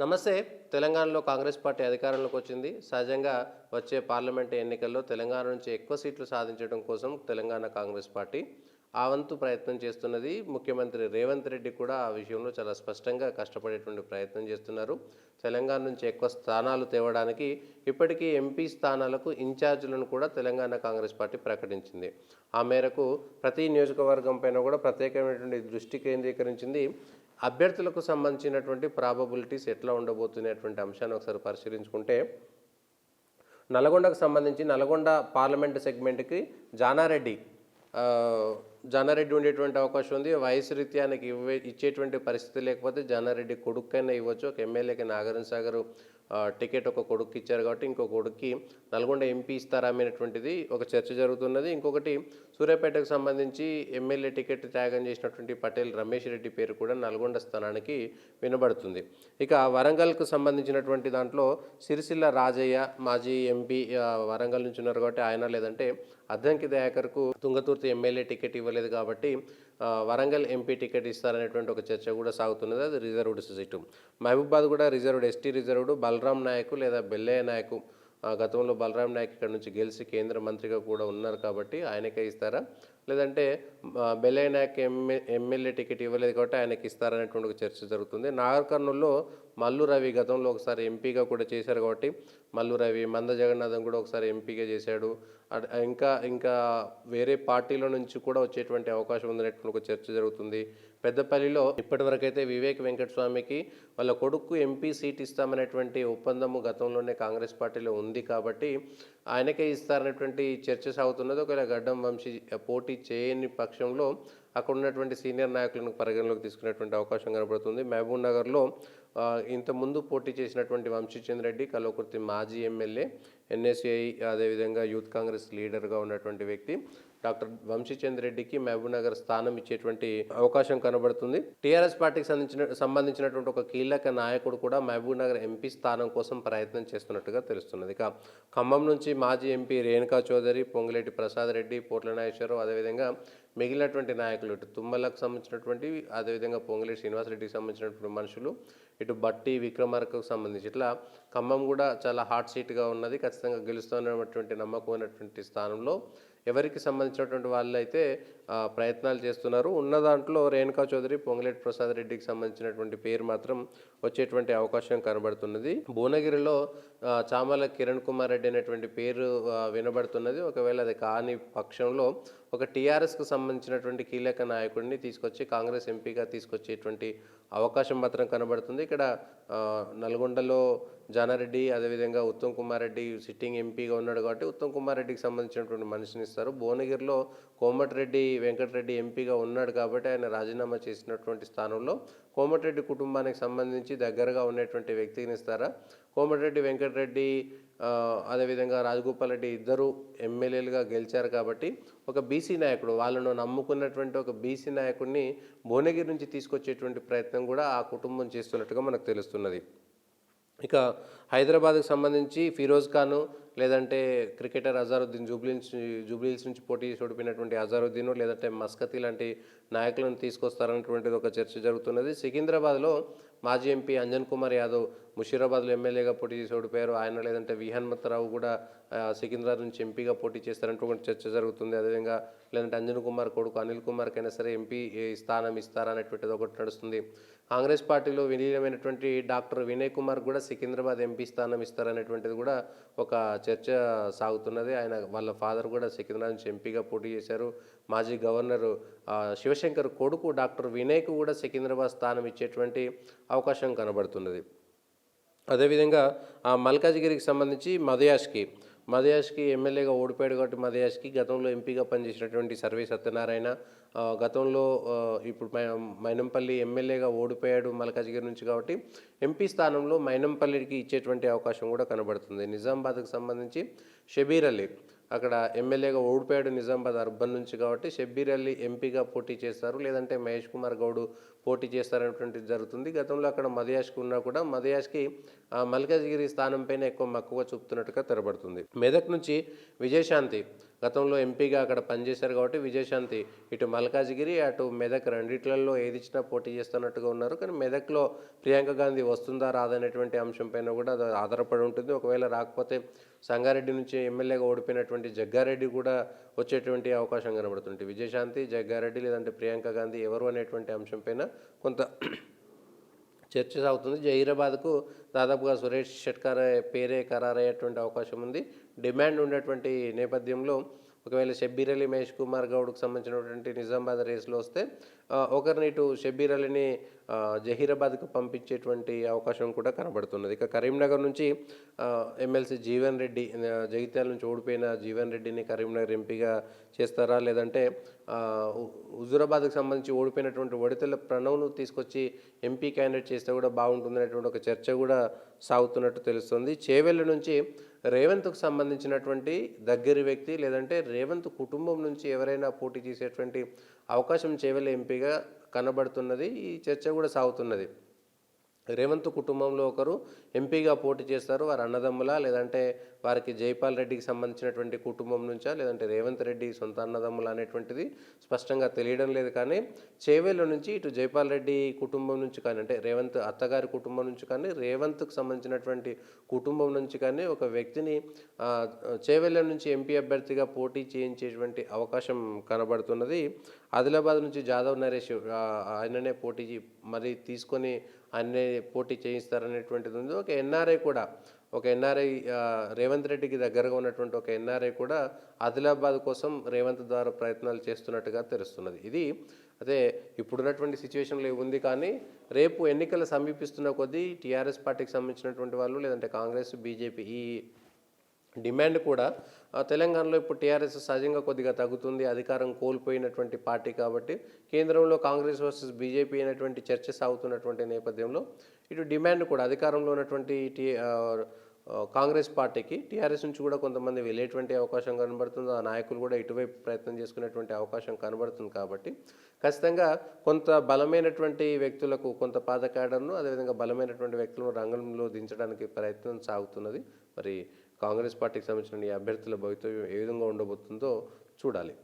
నమస్తే. తెలంగాణలో కాంగ్రెస్ పార్టీ అధికారంలోకి వచ్చింది. సహజంగా వచ్చే పార్లమెంటు ఎన్నికల్లో తెలంగాణ నుంచి ఎక్కువ సీట్లు సాధించడం కోసం తెలంగాణ కాంగ్రెస్ పార్టీ ఆ వంతు ప్రయత్నం చేస్తున్నది. ముఖ్యమంత్రి రేవంత్ రెడ్డి కూడా ఆ విషయంలో చాలా స్పష్టంగా కష్టపడేటువంటి ప్రయత్నం చేస్తున్నారు. తెలంగాణ నుంచి ఎక్కువ స్థానాలు తేవడానికి ఇప్పటికీ ఎంపీ స్థానాలకు ఇన్ఛార్జీలను కూడా తెలంగాణ కాంగ్రెస్ పార్టీ ప్రకటించింది. ఆ మేరకు ప్రతి నియోజకవర్గం పైన కూడా ప్రత్యేకమైనటువంటి దృష్టి కేంద్రీకరించింది. అభ్యర్థులకు సంబంధించినటువంటి ప్రాబబిలిటీస్ ఎట్లా ఉండబోతున్నటువంటి అంశాన్ని ఒకసారి పరిశీలించుకుంటే, నల్గొండకు సంబంధించి నల్గొండ పార్లమెంటు సెగ్మెంట్కి జానారెడ్డి జానారెడ్డి ఉండేటువంటి అవకాశం ఉంది. వయసు రీత్యా ఆయనకి ఇచ్చేటువంటి పరిస్థితి లేకపోతే జానారెడ్డి కొడుకైనా ఇవ్వచ్చు. ఒక ఎమ్మెల్యేకి నాగార్జున సాగర్ టికెట్ ఒక కొడుకు ఇచ్చారు కాబట్టి ఇంకో కొడుక్కి నల్గొండ ఎంపీ ఇస్తారా అనేటువంటిది ఒక చర్చ జరుగుతున్నది. ఇంకొకటి సూర్యాపేటకు సంబంధించి ఎమ్మెల్యే టికెట్ త్యాగం చేసినటువంటి పటేల్ రమేష్ రెడ్డి పేరు కూడా నల్గొండ స్థానానికి వినబడుతుంది. ఇక వరంగల్కు సంబంధించినటువంటి దాంట్లో సిరిసిల్ల రాజయ్య మాజీ ఎంపీ వరంగల్ నుంచి ఉన్నారు కాబట్టి ఆయన, లేదంటే అద్దంకి దయాకర్కు తుంగతుర్తి ఎమ్మెల్యే టికెట్ ఇవ్వలేదు కాబట్టి వరంగల్ ఎంపీ టికెట్ ఇస్తారనేటువంటి ఒక చర్చ కూడా సాగుతున్నది. అది రిజర్వ్డ్ సీటు. మహబూబాద్ కూడా రిజర్వ్డ్, ఎస్టీ రిజర్వ్డ్. బలరాం నాయకు లేదా బెల్లయ్య నాయకు, గతంలో బలరాం నాయక్ ఇక్కడ నుంచి గెలిచి కేంద్ర మంత్రిగా కూడా ఉన్నారు కాబట్టి ఆయనకే ఇస్తారా, లేదంటే బెల్లయ్య నాయక్ ఎమ్మెల్యే టికెట్ ఇవ్వలేదు కాబట్టి ఆయనకి ఇస్తారనేటువంటి ఒక చర్చ జరుగుతుంది. నాగర్ కర్నూల్లో మల్లు రవి గతంలో ఒకసారి ఎంపీగా కూడా చేశారు కాబట్టి మల్లు రవి, మంద జగన్నాథం కూడా ఒకసారి ఎంపీగా చేశాడు. ఇంకా ఇంకా వేరే పార్టీల నుంచి కూడా వచ్చేటువంటి అవకాశం ఉందనేటువంటి ఒక చర్చ జరుగుతుంది. పెద్దపల్లిలో ఇప్పటివరకైతే వివేక్ వెంకటస్వామికి వాళ్ళ కొడుకు ఎంపీ సీట్ ఇస్తామనేటువంటి ఒప్పందము గతంలోనే కాంగ్రెస్ పార్టీలో ఉంది కాబట్టి ఆయనకే ఇస్తారనేటువంటి చర్చ సాగుతున్నది. ఒకవేళ గడ్డం వంశీ పోటీ చేయని పక్షంలో అక్కడ ఉన్నటువంటి సీనియర్ నాయకులను పరిగణలోకి తీసుకునేటువంటి అవకాశం కనబడుతుంది. మహబూబ్ నగర్లో ఇంతకుముందు పోటీ చేసినటువంటి వంశీచంద్ర రెడ్డి కల్వకుర్తి మాజీ ఎమ్మెల్యే, ఎన్ఎస్ఐ అదేవిధంగా యూత్ కాంగ్రెస్ లీడర్గా ఉన్నటువంటి వ్యక్తి డాక్టర్ వంశీచంద్ర రెడ్డికి మహబూబ్ నగర్ స్థానం ఇచ్చేటువంటి అవకాశం కనబడుతుంది. టీఆర్ఎస్ పార్టీకి సంబంధించినటువంటి ఒక కీలక నాయకుడు కూడా మహబూబ్ నగర్ ఎంపీ స్థానం కోసం ప్రయత్నం చేస్తున్నట్టుగా తెలుస్తున్నది. ఇక ఖమ్మం నుంచి మాజీ ఎంపీ రేణుకా చౌదరి, పొంగులేటి ప్రసాద్ రెడ్డి, పోట్ల నాగేశ్వరరావు, అదేవిధంగా మిగిలినటువంటి నాయకులు ఇటు తుమ్మలకు సంబంధించినటువంటి, అదేవిధంగా పొంగులేటి శ్రీనివాసరెడ్డికి సంబంధించినటువంటి మనుషులు, ఇటు బట్టి విక్రమార్కకు సంబంధించి ఇట్లా ఖమ్మం కూడా చాలా హాట్ సీట్గా ఉన్నది. ఖచ్చితంగా గెలుస్తున్నటువంటి నమ్మకమైనటువంటి స్థానంలో ఎవరికి సంబంధించినటువంటి వాళ్ళు అయితే ప్రయత్నాలు చేస్తున్నారు. ఉన్న దాంట్లో రేణుకా చౌదరి, పొంగులేటి ప్రసాద్ రెడ్డికి సంబంధించినటువంటి పేరు మాత్రం వచ్చేటువంటి అవకాశం కనబడుతున్నది. భువనగిరిలో చామల కిరణ్ కుమార్ రెడ్డి అనేటువంటి పేరు వినబడుతున్నది. ఒకవేళ అది కాని పక్షంలో ఒక టీఆర్ఎస్కు సంబంధించినటువంటి కీలక నాయకుడిని తీసుకొచ్చి కాంగ్రెస్ ఎంపీగా తీసుకొచ్చేటువంటి అవకాశం మాత్రం కనబడుతుంది. ఇక్కడ నల్గొండలో జానారెడ్డి, అదేవిధంగా ఉత్తమ్ కుమార్ రెడ్డి సిట్టింగ్ ఎంపీగా ఉన్నాడు కాబట్టి ఉత్తమ్ కుమార్ రెడ్డికి సంబంధించినటువంటి మనిషిని ఇస్తారు. భువనగిరిలో కోమటిరెడ్డి వెంకటరెడ్డి ఎంపీగా ఉన్నాడు కాబట్టి ఆయన రాజీనామా చేసినటువంటి స్థానంలో కోమటిరెడ్డి కుటుంబానికి సంబంధించి దగ్గరగా ఉన్నటువంటి వ్యక్తిని ఇస్తారా, కోమటిరెడ్డి వెంకటరెడ్డి అదేవిధంగా రాజగోపాల్ రెడ్డి ఇద్దరు ఎమ్మెల్యేలుగా గెలిచారు కాబట్టి ఒక బీసీ నాయకుడు, వాళ్ళను నమ్ముకున్నటువంటి ఒక బీసీ నాయకుడిని భువనగిరి నుంచి తీసుకొచ్చేటువంటి ప్రయత్నం కూడా ఆ కుటుంబం చేస్తున్నట్టుగా మనకు తెలుస్తున్నది. ఇక హైదరాబాద్కు సంబంధించి ఫిరోజ్ ఖాను, లేదంటే క్రికెటర్ అజారుద్దీన్, జూబ్లీహిల్స్ నుంచి పోటీ చేసి ఓడిపోయినటువంటి అజారుద్దీన్, లేదంటే మస్కతి లాంటి నాయకులను తీసుకొస్తారనేటువంటిది ఒక చర్చ జరుగుతున్నది. సికింద్రాబాద్లో మాజీ ఎంపీ అంజన్ కుమార్ యాదవ్ ముషీరాబాద్లో ఎమ్మెల్యేగా పోటీ చేసి ఓడిపోయారు. ఆయన, లేదంటే వి హనుమంతరావు కూడా సికింద్రాబాద్ నుంచి ఎంపీగా పోటీ చేస్తారనేటువంటి చర్చ జరుగుతుంది. అదేవిధంగా లేదంటే అంజన్ కుమార్ కొడుకు అనిల్ కుమార్కైనా సరే ఎంపీ స్థానం ఇస్తారా అనేటువంటిది ఒకటి నడుస్తుంది. కాంగ్రెస్ పార్టీలో విలీనమైనటువంటి డాక్టర్ వినయ్ కుమార్ కూడా సికింద్రాబాద్ ఎంపీ స్థానం ఇస్తారనేటువంటిది కూడా ఒక చర్చ సాగుతున్నది. ఆయన వాళ్ళ ఫాదర్ కూడా సికింద్రాబాద్ నుంచి ఎంపీగా పోటీ చేశారు. మాజీ గవర్నర్ శివశంకర్ కొడుకు డాక్టర్ వినయ్కు కూడా సికింద్రాబాద్ స్థానం ఇచ్చేటువంటి అవకాశం కనబడుతున్నది. అదేవిధంగా మల్కాజ్గిరికి సంబంధించి మదయాష్కి ఎమ్మెల్యేగా ఓడిపోయాడు కాబట్టి మదయాష్కి గతంలో ఎంపీగా పనిచేసినటువంటి సర్వే సత్యనారాయణ, గతంలో ఇప్పుడు మైనంపల్లి ఎమ్మెల్యేగా ఓడిపోయాడు మల్కాజ్గిరి నుంచి కాబట్టి ఎంపీ స్థానంలో మైనంపల్లికి ఇచ్చేటువంటి అవకాశం కూడా కనబడుతుంది. నిజామాబాద్కు సంబంధించి షబీర్ అలీ అక్కడ ఎమ్మెల్యేగా ఓడిపోయాడు నిజామాబాద్ అర్బన్ నుంచి కాబట్టి షబ్బీర్ అలీ ఎంపీగా పోటీ చేస్తారు. లేదంటే మహేష్ కుమార్ గౌడ్ పోటీ చేస్తారనేటువంటిది జరుగుతుంది. గతంలో అక్కడ మధుయాష్కి ఉన్నా కూడా మధుయాష్కి మల్కాజ్గిరి స్థానం పైన ఎక్కువ మక్కువ చూపుతున్నట్టుగా తెరబడుతుంది. మెదక్ నుంచి విజయశాంతి గతంలో ఎంపీగా అక్కడ పనిచేశారు కాబట్టి విజయశాంతి ఇటు మల్కాజ్గిరి అటు మెదక్ రెండిట్లలో ఏది ఇచ్చినా పోటీ చేస్తున్నట్టుగా ఉన్నారు. కానీ మెదక్లో ప్రియాంక గాంధీ వస్తుందా రాదనేటువంటి అంశం పైన కూడా అది ఆధారపడి ఉంటుంది. ఒకవేళ రాకపోతే సంగారెడ్డి నుంచి ఎమ్మెల్యేగా ఓడిపోయినటువంటి జగ్గారెడ్డి కూడా వచ్చేటువంటి అవకాశం కనబడుతుంది. విజయశాంతి, జగ్గారెడ్డి లేదంటే ప్రియాంక గాంధీ ఎవరు అనేటువంటి అంశం పైన కొంత చర్చ సాగుతుంది. జహీరాబాద్కు దాదాపుగా సురేష్ షెట్కర్ పేరే ఖరారయ్యేటువంటి అవకాశం ఉంది. డిమాండ్ ఉన్నటువంటి నేపథ్యంలో ఒకవేళ షబ్బీర్ అలీ, మహేష్ కుమార్ గౌడ్కు సంబంధించినటువంటి నిజామాబాద్ రేస్లో వస్తే ఒకరిని ఇటు షబ్బీర్ అలీని జహీరాబాద్కు పంపించేటువంటి అవకాశం కూడా కనబడుతున్నది. ఇక కరీంనగర్ నుంచి ఎమ్మెల్సీ జీవన్ రెడ్డి, జగిత్యాల నుంచి ఓడిపోయిన జీవన్ రెడ్డిని కరీంనగర్ ఎంపీగా చేస్తారా, లేదంటే హుజూరాబాద్కు సంబంధించి ఓడిపోయినటువంటి వడితెల ప్రణవ్ను తీసుకొచ్చి ఎంపీ క్యాండిడేట్ చేస్తే కూడా బాగుంటుందనేటువంటి ఒక చర్చ కూడా సాగుతున్నట్టు తెలుస్తుంది. చేవెళ్ళ నుంచి రేవంత్కు సంబంధించినటువంటి దగ్గరి వ్యక్తి లేదంటే రేవంత్ కుటుంబం నుంచి ఎవరైనా పోటీ చేసేటువంటి అవకాశం చేవెళ్ళ ఎంపీగా కనబడుతున్నది. ఈ చర్చ కూడా సాగుతున్నది. రేవంత్ కుటుంబంలో ఒకరు ఎంపీగా పోటీ చేస్తారు. వారు అన్నదమ్ములా, లేదంటే వారికి జైపాల్ రెడ్డికి సంబంధించినటువంటి కుటుంబం నుంచా, లేదంటే రేవంత్ రెడ్డి సొంత అన్నదమ్ములా అనేటువంటిది స్పష్టంగా తెలియడం లేదు. కానీ చేవేళ్ళ నుంచి ఇటు జైపాల్ రెడ్డి కుటుంబం నుంచి కానీ, అంటే రేవంత్ అత్తగారి కుటుంబం నుంచి కానీ, రేవంత్కు సంబంధించినటువంటి కుటుంబం నుంచి కానీ ఒక వ్యక్తిని చేవేళ్ళ నుంచి ఎంపీ అభ్యర్థిగా పోటీ చేయించేటువంటి అవకాశం కనబడుతున్నది. ఆదిలాబాద్ నుంచి జాదవ్ నరేష్ ఆయననే పోటీ మరి తీసుకొని ఆయన్నే పోటీ చేయిస్తారనేటువంటిది ఉంది. ఒక ఎన్ఆర్ఐ రేవంత్ రెడ్డికి దగ్గరగా ఉన్నటువంటి ఒక ఎన్ఆర్ఐ కూడా ఆదిలాబాద్ కోసం రేవంత్ ద్వారా ప్రయత్నాలు చేస్తున్నట్టుగా తెలుస్తున్నది. ఇది అదే ఇప్పుడున్నటువంటి సిచ్యువేషన్లో ఉంది. కానీ రేపు ఎన్నికలు సమీపిస్తున్న కొద్దీ టీఆర్ఎస్ పార్టీకి సంబంధించినటువంటి వాళ్ళు లేదంటే కాంగ్రెస్, బీజేపీ ఈ డిమాండ్ కూడా తెలంగాణలో ఇప్పుడు టీఆర్ఎస్ సహజంగా కొద్దిగా తగ్గుతుంది. అధికారం కోల్పోయినటువంటి పార్టీ కాబట్టి కేంద్రంలో కాంగ్రెస్ వర్సెస్ బీజేపీ అనేటువంటి చర్చ సాగుతున్నటువంటి నేపథ్యంలో ఇటు డిమాండ్ కూడా అధికారంలో ఉన్నటువంటి కాంగ్రెస్ పార్టీకి టీఆర్ఎస్ నుంచి కూడా కొంతమంది వెళ్ళేటువంటి అవకాశం కనబడుతుంది. ఆ నాయకులు కూడా ఇటువైపు ప్రయత్నం చేసుకునేటువంటి అవకాశం కనబడుతుంది. కాబట్టి ఖచ్చితంగా కొంత బలమైనటువంటి వ్యక్తులకు, కొంత పాత క్యాడర్ను, అదేవిధంగా బలమైనటువంటి వ్యక్తులను రంగంలో దించడానికి ప్రయత్నం సాగుతున్నది. మరి కాంగ్రెస్ పార్టీకి సంబంధించిన ఈ అభ్యర్థుల భవితవ్యం ఏ విధంగా ఉండబోతుందో చూడాలి.